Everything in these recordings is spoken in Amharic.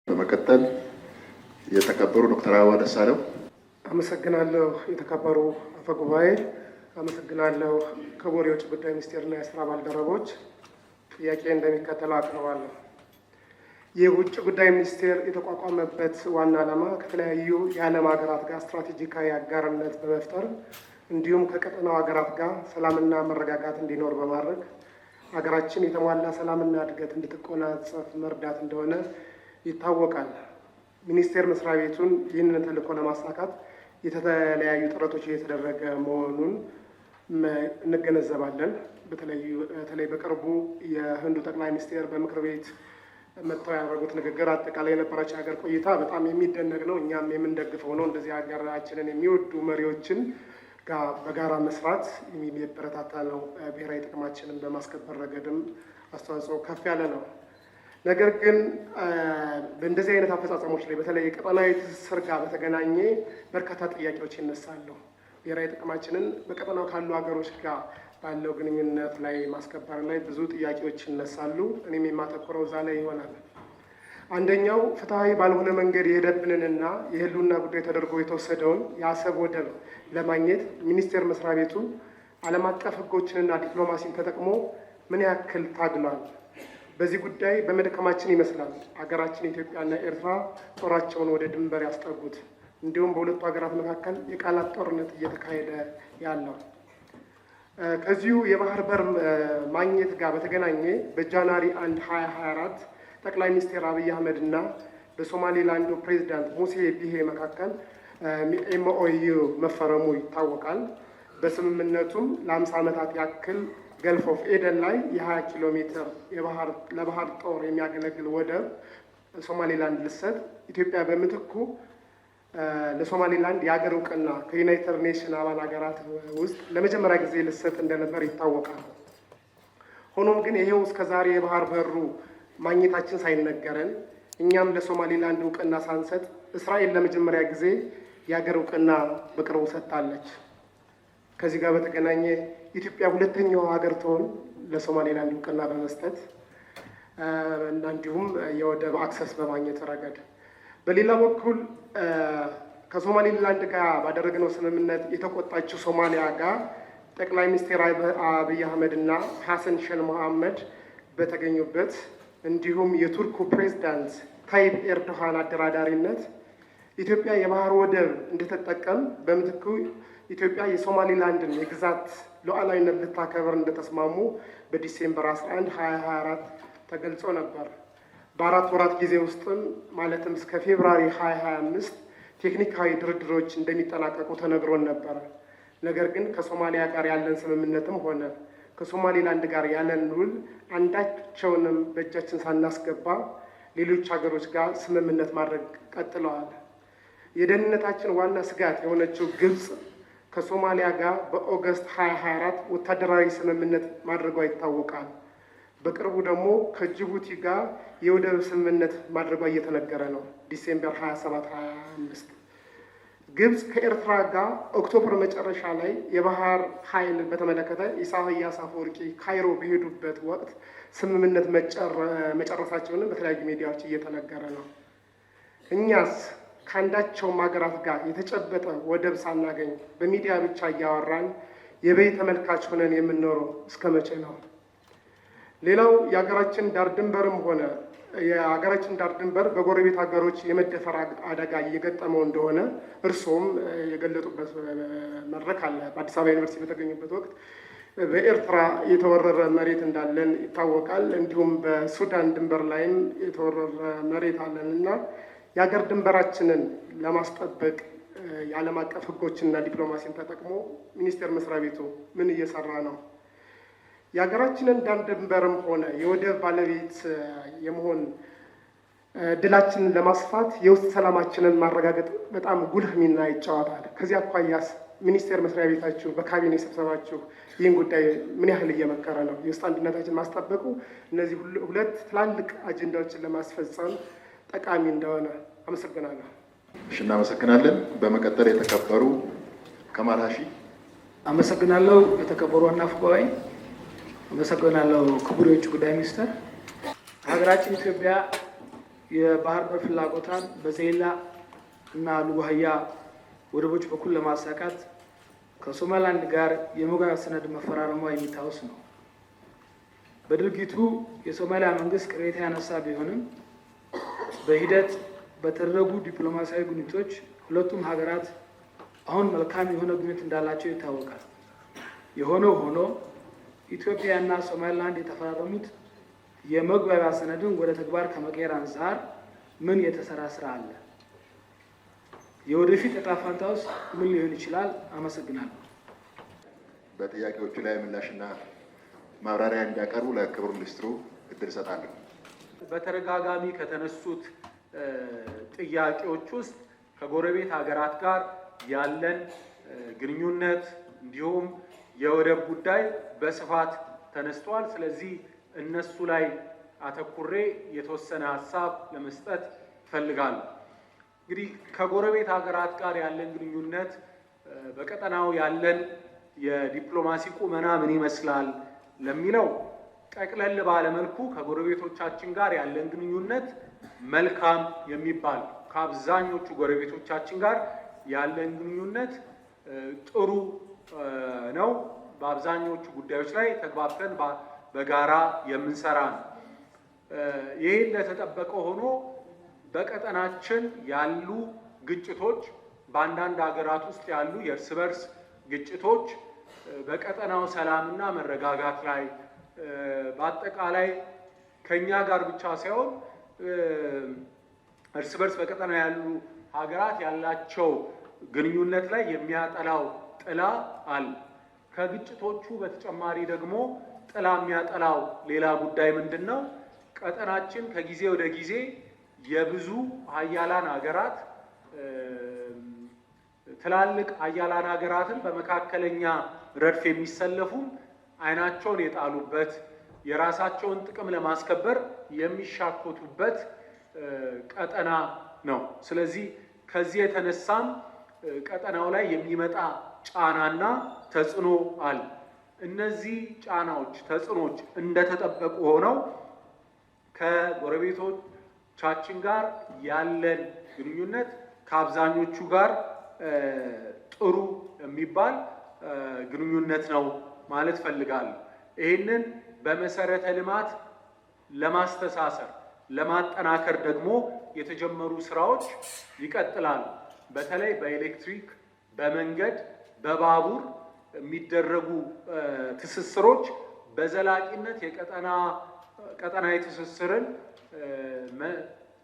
በመቀጠል የተከበሩ ዶክተር አበባ ደሳለኝ። አመሰግናለሁ። የተከበሩ አፈ ጉባኤ፣ አመሰግናለሁ። ክቡር የውጭ ጉዳይ ሚኒስቴርና የስራ ባልደረቦች፣ ጥያቄ እንደሚከተለው አቀርባለሁ። የውጭ ጉዳይ ሚኒስቴር የተቋቋመበት ዋና ዓላማ ከተለያዩ የዓለም ሀገራት ጋር ስትራቴጂካዊ አጋርነት በመፍጠር እንዲሁም ከቀጠናው ሀገራት ጋር ሰላምና መረጋጋት እንዲኖር በማድረግ ሀገራችን የተሟላ ሰላምና እድገት እንድትጎናጸፍ መርዳት እንደሆነ ይታወቃል። ሚኒስቴር መስሪያ ቤቱን ይህንን ተልዕኮ ለማሳካት የተለያዩ ጥረቶች እየተደረገ መሆኑን እንገነዘባለን። በተለይ በቅርቡ የህንዱ ጠቅላይ ሚኒስቴር በምክር ቤት መጥተው ያደረጉት ንግግር አጠቃላይ የነበራቸው ሀገር ቆይታ በጣም የሚደነቅ ነው። እኛም የምንደግፈው ነው። እንደዚህ ሀገራችንን የሚወዱ መሪዎችን ጋር በጋራ መስራት የሚበረታታ ነው። ብሔራዊ ጥቅማችንን በማስከበር ረገድም አስተዋጽኦ ከፍ ያለ ነው። ነገር ግን በእንደዚህ አይነት አፈጻጸሞች ላይ በተለይ የቀጠናዊ ትስስር ጋር በተገናኘ በርካታ ጥያቄዎች ይነሳሉ። ብሔራዊ ጥቅማችንን በቀጠናው ካሉ ሀገሮች ጋር ባለው ግንኙነት ላይ ማስከበር ላይ ብዙ ጥያቄዎች ይነሳሉ። እኔም የማተኮረው እዛ ላይ ይሆናል። አንደኛው ፍትሐዊ ባልሆነ መንገድ የሄደብንንና የህልውና ጉዳይ ተደርጎ የተወሰደውን የአሰብ ወደብ ለማግኘት ሚኒስቴር መስሪያ ቤቱ ዓለም አቀፍ ሕጎችንና ዲፕሎማሲን ተጠቅሞ ምን ያክል ታግሏል? በዚህ ጉዳይ በመድከማችን ይመስላል ሀገራችን ኢትዮጵያና ኤርትራ ጦራቸውን ወደ ድንበር ያስጠጉት፣ እንዲሁም በሁለቱ ሀገራት መካከል የቃላት ጦርነት እየተካሄደ ያለው። ከዚሁ የባህር በር ማግኘት ጋር በተገናኘ በጃንዋሪ 1 2024 ጠቅላይ ሚኒስትር አብይ አህመድ እና በሶማሌላንዱ ፕሬዚዳንት ሙሴ ቢሄ መካከል ኤምኦዩ መፈረሙ ይታወቃል። በስምምነቱም ለ50 ዓመታት ያክል ገልፍ ኦፍ ኤደን ላይ የ20 ኪሎ ሜትር ለባህር ጦር የሚያገለግል ወደብ ሶማሌላንድ ልሰጥ፣ ኢትዮጵያ በምትኩ ለሶማሌላንድ የሀገር እውቅና ከዩናይትድ ኔሽን አባል ሀገራት ውስጥ ለመጀመሪያ ጊዜ ልሰጥ እንደነበር ይታወቃል። ሆኖም ግን ይሄው እስከዛሬ የባህር በሩ ማግኘታችን ሳይነገረን እኛም ለሶማሌላንድ እውቅና ሳንሰጥ እስራኤል ለመጀመሪያ ጊዜ የሀገር እውቅና በቅርቡ ሰጥታለች። ከዚህ ጋር በተገናኘ ኢትዮጵያ ሁለተኛው ሀገር ትሆን ለሶማሌላንድ እውቅና በመስጠት እና እንዲሁም የወደብ አክሰስ በማግኘት ረገድ። በሌላ በኩል ከሶማሌላንድ ጋር ባደረግነው ስምምነት የተቆጣችው ሶማሊያ ጋር ጠቅላይ ሚኒስትር አብይ አህመድ እና ሐሰን ሼህ መሐመድ በተገኙበት እንዲሁም የቱርኩ ፕሬዝዳንት ታይብ ኤርዶሃን አደራዳሪነት ኢትዮጵያ የባህር ወደብ እንድትጠቀም በምትኩ ኢትዮጵያ የሶማሌላንድን የግዛት ሉዓላዊነት ልታከብር እንደተስማሙ በዲሴምበር 11 2024 ተገልጾ ነበር። በ4 ወራት ጊዜ ውስጥም ማለትም እስከ ፌብራሪ 2025 ቴክኒካዊ ድርድሮች እንደሚጠናቀቁ ተነግሮን ነበር። ነገር ግን ከሶማሊያ ጋር ያለን ስምምነትም ሆነ ከሶማሌላንድ ጋር ያለን ውል አንዳቸውንም በእጃችን ሳናስገባ ሌሎች ሀገሮች ጋር ስምምነት ማድረግ ቀጥለዋል። የደህንነታችን ዋና ስጋት የሆነችው ግብጽ ከሶማሊያ ጋር በኦገስት 2024 ወታደራዊ ስምምነት ማድረጓ ይታወቃል። በቅርቡ ደግሞ ከጅቡቲ ጋር የወደብ ስምምነት ማድረጓ እየተነገረ ነው። ዲሴምበር 27 25 ግብጽ ከኤርትራ ጋር ኦክቶበር መጨረሻ ላይ የባህር ኃይል በተመለከተ ኢሳያስ አፈወርቂ ካይሮ በሄዱበት ወቅት ስምምነት መጨረሳቸውንም በተለያዩ ሚዲያዎች እየተነገረ ነው። እኛስ ከአንዳቸውም ሀገራት ጋር የተጨበጠ ወደብ ሳናገኝ በሚዲያ ብቻ እያወራን የበይ ተመልካች ሆነን የምንኖረው እስከ መቼ ነው? ሌላው የሀገራችን ዳር ድንበርም ሆነ የሀገራችን ዳር ድንበር በጎረቤት ሀገሮች የመደፈር አደጋ እየገጠመው እንደሆነ እርስዎም የገለጡበት መድረክ አለ። በአዲስ አበባ ዩኒቨርሲቲ በተገኙበት ወቅት በኤርትራ የተወረረ መሬት እንዳለን ይታወቃል። እንዲሁም በሱዳን ድንበር ላይም የተወረረ መሬት አለን እና የሀገር ድንበራችንን ለማስጠበቅ የዓለም አቀፍ ሕጎችንና ዲፕሎማሲን ተጠቅሞ ሚኒስቴር መስሪያ ቤቱ ምን እየሰራ ነው? የሀገራችንን ዳር ድንበርም ሆነ የወደብ ባለቤት የመሆን እድላችንን ለማስፋት የውስጥ ሰላማችንን ማረጋገጥ በጣም ጉልህ ሚና ይጫወታል። ከዚህ አኳያስ ሚኒስቴር መስሪያ ቤታችሁ በካቢኔ ስብሰባችሁ ይህን ጉዳይ ምን ያህል እየመከረ ነው? የውስጥ አንድነታችን ማስጠበቁ እነዚህ ሁለት ትላልቅ አጀንዳዎችን ለማስፈጸም ጠቃሚ እንደሆነ አመሰግናለሁ። እሺ፣ እናመሰግናለን። በመቀጠል የተከበሩ ከማል ሀሺ። አመሰግናለሁ። የተከበሩ ዋና አፈ ጉባኤ፣ አመሰግናለሁ። ክቡር የውጭ ጉዳይ ሚኒስትር፣ ሀገራችን ኢትዮጵያ የባህር በር ፍላጎቷን በዘይላ እና ሉዋህያ ወደቦች በኩል ለማሳካት ከሶማሊላንድ ጋር የመግባቢያ ሰነድ መፈራረሟ የሚታወስ ነው። በድርጊቱ የሶማሊያ መንግስት ቅሬታ ያነሳ ቢሆንም በሂደት በተደረጉ ዲፕሎማሲያዊ ግንኙነቶች ሁለቱም ሀገራት አሁን መልካም የሆነ ግንኙነት እንዳላቸው ይታወቃል። የሆነው ሆኖ ኢትዮጵያና ሶማሊላንድ የተፈራረሙት የመግባቢያ ሰነድን ወደ ተግባር ከመቀየር አንጻር ምን የተሰራ ስራ አለ? የወደፊት ዕጣ ፈንታውስ ምን ሊሆን ይችላል? አመሰግናለሁ። በጥያቄዎቹ ላይ ምላሽና ማብራሪያ እንዲያቀርቡ ለክቡር ሚኒስትሩ እድል እሰጣለሁ። በተደጋጋሚ ከተነሱት ጥያቄዎች ውስጥ ከጎረቤት ሀገራት ጋር ያለን ግንኙነት እንዲሁም የወደብ ጉዳይ በስፋት ተነስቷል። ስለዚህ እነሱ ላይ አተኩሬ የተወሰነ ሀሳብ ለመስጠት እፈልጋለሁ። እንግዲህ ከጎረቤት ሀገራት ጋር ያለን ግንኙነት በቀጠናው ያለን የዲፕሎማሲ ቁመና ምን ይመስላል ለሚለው ጠቅለል ባለመልኩ ከጎረቤቶቻችን ጋር ያለን ግንኙነት መልካም የሚባል ከአብዛኞቹ ጎረቤቶቻችን ጋር ያለን ግንኙነት ጥሩ ነው። በአብዛኞቹ ጉዳዮች ላይ ተግባብተን በጋራ የምንሰራ ነው። ይህ እንደተጠበቀ ሆኖ በቀጠናችን ያሉ ግጭቶች፣ በአንዳንድ ሀገራት ውስጥ ያሉ የእርስ በርስ ግጭቶች በቀጠናው ሰላምና መረጋጋት ላይ በአጠቃላይ ከኛ ጋር ብቻ ሳይሆን እርስ በርስ በቀጠናው ያሉ ሀገራት ያላቸው ግንኙነት ላይ የሚያጠላው ጥላ አለ። ከግጭቶቹ በተጨማሪ ደግሞ ጥላ የሚያጠላው ሌላ ጉዳይ ምንድን ነው? ቀጠናችን ከጊዜ ወደ ጊዜ የብዙ ሀያላን ሀገራት ትላልቅ ሀያላን ሀገራትን በመካከለኛ ረድፍ የሚሰለፉም አይናቸውን የጣሉበት የራሳቸውን ጥቅም ለማስከበር የሚሻኮቱበት ቀጠና ነው። ስለዚህ ከዚህ የተነሳም ቀጠናው ላይ የሚመጣ ጫናና ተጽዕኖ አለ። እነዚህ ጫናዎች፣ ተጽዕኖች እንደተጠበቁ ሆነው ከጎረቤቶቻችን ጋር ያለን ግንኙነት ከአብዛኞቹ ጋር ጥሩ የሚባል ግንኙነት ነው ማለት ፈልጋለሁ። ይህንን በመሰረተ ልማት ለማስተሳሰር ለማጠናከር ደግሞ የተጀመሩ ስራዎች ይቀጥላሉ። በተለይ በኤሌክትሪክ፣ በመንገድ፣ በባቡር የሚደረጉ ትስስሮች በዘላቂነት ቀጠናዊ ትስስርን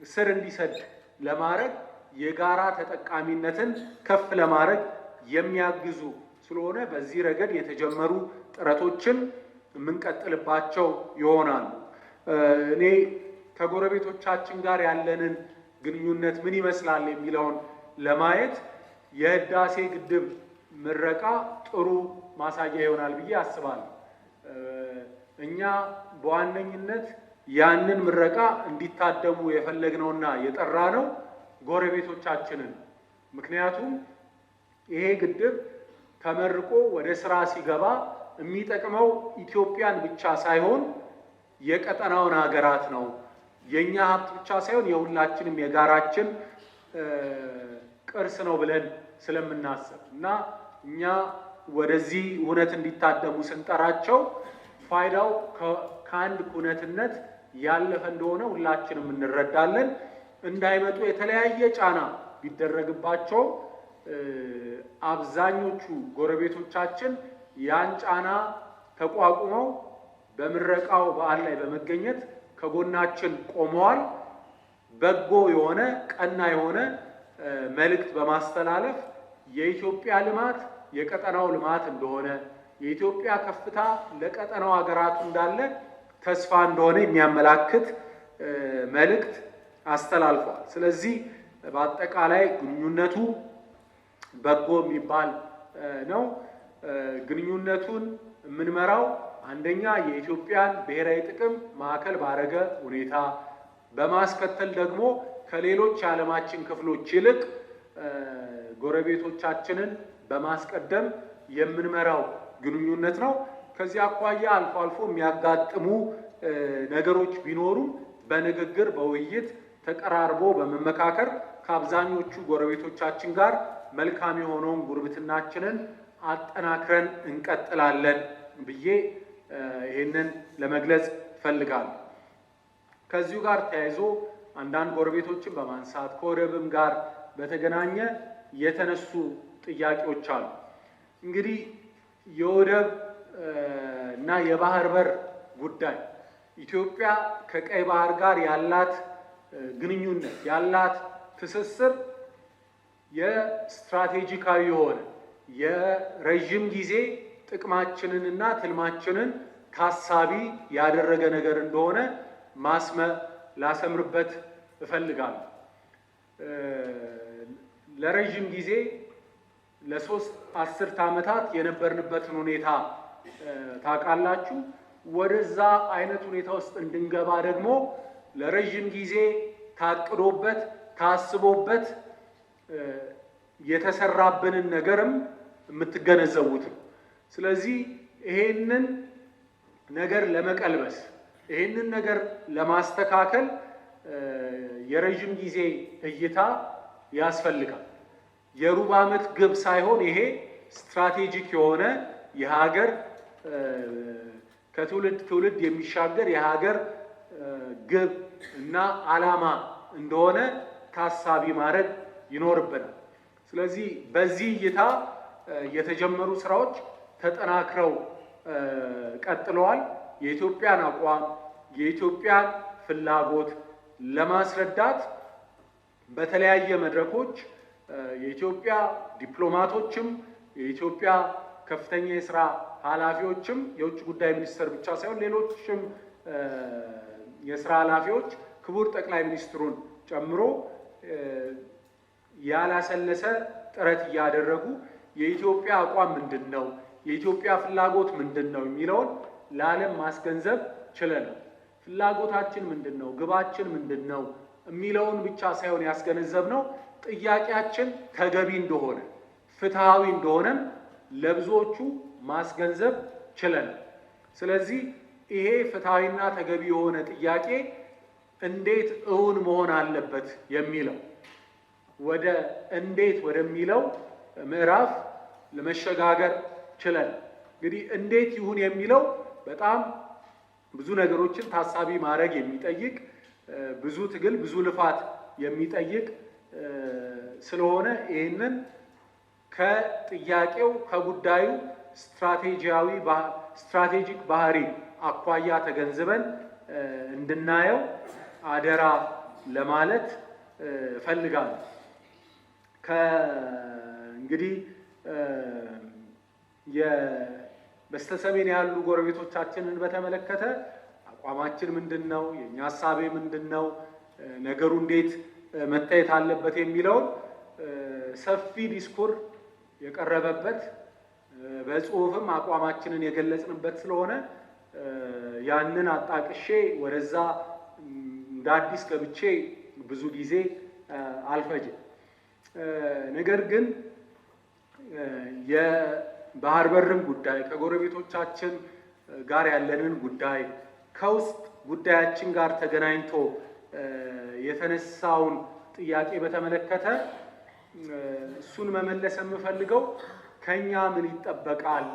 ስር እንዲሰድ ለማድረግ የጋራ ተጠቃሚነትን ከፍ ለማድረግ የሚያግዙ ስለሆነ በዚህ ረገድ የተጀመሩ ጥረቶችን የምንቀጥልባቸው ይሆናሉ። እኔ ከጎረቤቶቻችን ጋር ያለንን ግንኙነት ምን ይመስላል የሚለውን ለማየት የህዳሴ ግድብ ምረቃ ጥሩ ማሳያ ይሆናል ብዬ አስባለሁ። እኛ በዋነኝነት ያንን ምረቃ እንዲታደሙ የፈለግነውና የጠራነው ጎረቤቶቻችንን፣ ምክንያቱም ይሄ ግድብ ተመርቆ ወደ ስራ ሲገባ የሚጠቅመው ኢትዮጵያን ብቻ ሳይሆን የቀጠናውን ሀገራት ነው። የኛ ሀብት ብቻ ሳይሆን የሁላችንም የጋራችን ቅርስ ነው ብለን ስለምናስብ እና እኛ ወደዚህ እውነት እንዲታደሙ ስንጠራቸው ፋይዳው ከአንድ ኩነትነት ያለፈ እንደሆነ ሁላችንም እንረዳለን። እንዳይመጡ የተለያየ ጫና ቢደረግባቸው አብዛኞቹ ጎረቤቶቻችን ያን ጫና ተቋቁመው በምረቃው በዓል ላይ በመገኘት ከጎናችን ቆመዋል። በጎ የሆነ ቀና የሆነ መልእክት በማስተላለፍ የኢትዮጵያ ልማት የቀጠናው ልማት እንደሆነ፣ የኢትዮጵያ ከፍታ ለቀጠናው ሀገራቱ እንዳለ ተስፋ እንደሆነ የሚያመላክት መልእክት አስተላልፈዋል። ስለዚህ በአጠቃላይ ግንኙነቱ በጎ የሚባል ነው። ግንኙነቱን የምንመራው አንደኛ የኢትዮጵያን ብሔራዊ ጥቅም ማዕከል ባረገ ሁኔታ፣ በማስከተል ደግሞ ከሌሎች የዓለማችን ክፍሎች ይልቅ ጎረቤቶቻችንን በማስቀደም የምንመራው ግንኙነት ነው። ከዚህ አኳያ አልፎ አልፎ የሚያጋጥሙ ነገሮች ቢኖሩም በንግግር በውይይት ተቀራርቦ በመመካከር ከአብዛኞቹ ጎረቤቶቻችን ጋር መልካም የሆነውን ጉርብትናችንን አጠናክረን እንቀጥላለን ብዬ ይህንን ለመግለጽ እፈልጋለሁ። ከዚሁ ጋር ተያይዞ አንዳንድ ጎረቤቶችን በማንሳት ከወደብም ጋር በተገናኘ የተነሱ ጥያቄዎች አሉ። እንግዲህ የወደብ እና የባህር በር ጉዳይ ኢትዮጵያ ከቀይ ባህር ጋር ያላት ግንኙነት ያላት ትስስር የስትራቴጂካዊ የሆነ የረዥም ጊዜ ጥቅማችንንና ትልማችንን ታሳቢ ያደረገ ነገር እንደሆነ ላሰምርበት እፈልጋለሁ። ለረዥም ጊዜ ለሶስት አስርት ዓመታት የነበርንበትን ሁኔታ ታውቃላችሁ። ወደዛ አይነት ሁኔታ ውስጥ እንድንገባ ደግሞ ለረዥም ጊዜ ታቅዶበት ታስቦበት የተሰራብንን ነገርም የምትገነዘቡት ነው። ስለዚህ ይሄንን ነገር ለመቀልበስ ይሄንን ነገር ለማስተካከል የረዥም ጊዜ እይታ ያስፈልጋል። የሩብ ዓመት ግብ ሳይሆን ይሄ ስትራቴጂክ የሆነ የሀገር ከትውልድ ትውልድ የሚሻገር የሀገር ግብ እና ዓላማ እንደሆነ ታሳቢ ማድረግ ይኖርብናል። ስለዚህ በዚህ እይታ የተጀመሩ ስራዎች ተጠናክረው ቀጥለዋል። የኢትዮጵያን አቋም የኢትዮጵያን ፍላጎት ለማስረዳት በተለያየ መድረኮች የኢትዮጵያ ዲፕሎማቶችም የኢትዮጵያ ከፍተኛ የስራ ኃላፊዎችም የውጭ ጉዳይ ሚኒስትር ብቻ ሳይሆን ሌሎችም የስራ ኃላፊዎች ክቡር ጠቅላይ ሚኒስትሩን ጨምሮ ያላሰለሰ ጥረት እያደረጉ የኢትዮጵያ አቋም ምንድን ነው፣ የኢትዮጵያ ፍላጎት ምንድን ነው የሚለውን ለዓለም ማስገንዘብ ችለናል። ፍላጎታችን ምንድን ነው፣ ግባችን ምንድን ነው የሚለውን ብቻ ሳይሆን ያስገነዘብነው ጥያቄያችን ተገቢ እንደሆነ ፍትሃዊ እንደሆነም ለብዙዎቹ ማስገንዘብ ችለናል። ስለዚህ ይሄ ፍትሃዊና ተገቢ የሆነ ጥያቄ እንዴት እውን መሆን አለበት የሚለው ወደ እንዴት ወደሚለው ምዕራፍ ለመሸጋገር ችለን እንግዲህ እንዴት ይሁን የሚለው በጣም ብዙ ነገሮችን ታሳቢ ማድረግ የሚጠይቅ ብዙ ትግል ብዙ ልፋት የሚጠይቅ ስለሆነ ይህንን ከጥያቄው ከጉዳዩ ስትራቴጂክ ባህሪ አኳያ ተገንዝበን እንድናየው አደራ ለማለት እፈልጋለሁ። እንግዲህ በስተሰሜን ያሉ ጎረቤቶቻችንን በተመለከተ አቋማችን ምንድን ነው? የእኛ ሀሳቤ ምንድን ነው? ነገሩ እንዴት መታየት አለበት የሚለውን ሰፊ ዲስኩር የቀረበበት በጽሁፍም አቋማችንን የገለጽንበት ስለሆነ ያንን አጣቅሼ ወደዛ እንደ አዲስ ገብቼ ብዙ ጊዜ አልፈጅም። ነገር ግን የባህር በርም ጉዳይ ከጎረቤቶቻችን ጋር ያለንን ጉዳይ ከውስጥ ጉዳያችን ጋር ተገናኝቶ የተነሳውን ጥያቄ በተመለከተ እሱን መመለስ የምፈልገው ከኛ ምን ይጠበቃል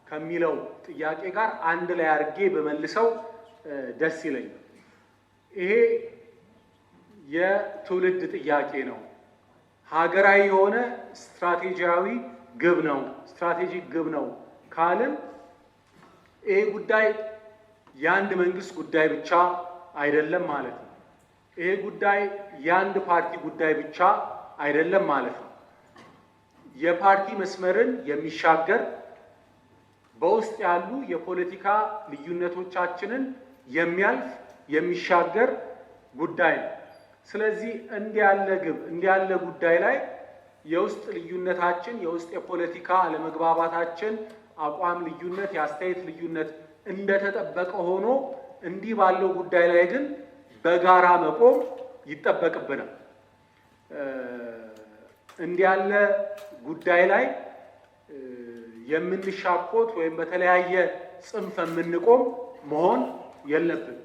ከሚለው ጥያቄ ጋር አንድ ላይ አድርጌ በመልሰው ደስ ይለኛል። ይሄ የትውልድ ጥያቄ ነው። ሀገራዊ የሆነ ስትራቴጂያዊ ግብ ነው፣ ስትራቴጂክ ግብ ነው ካልን ይሄ ጉዳይ የአንድ መንግስት ጉዳይ ብቻ አይደለም ማለት ነው። ይሄ ጉዳይ የአንድ ፓርቲ ጉዳይ ብቻ አይደለም ማለት ነው። የፓርቲ መስመርን የሚሻገር በውስጥ ያሉ የፖለቲካ ልዩነቶቻችንን የሚያልፍ የሚሻገር ጉዳይ ነው። ስለዚህ እንዲህ ያለ ግብ እንዲህ ያለ ጉዳይ ላይ የውስጥ ልዩነታችን የውስጥ የፖለቲካ አለመግባባታችን አቋም ልዩነት የአስተያየት ልዩነት እንደተጠበቀ ሆኖ እንዲህ ባለው ጉዳይ ላይ ግን በጋራ መቆም ይጠበቅብናል። እንዲህ ያለ ጉዳይ ላይ የምንሻኮት ወይም በተለያየ ጽንፍ የምንቆም መሆን የለብንም።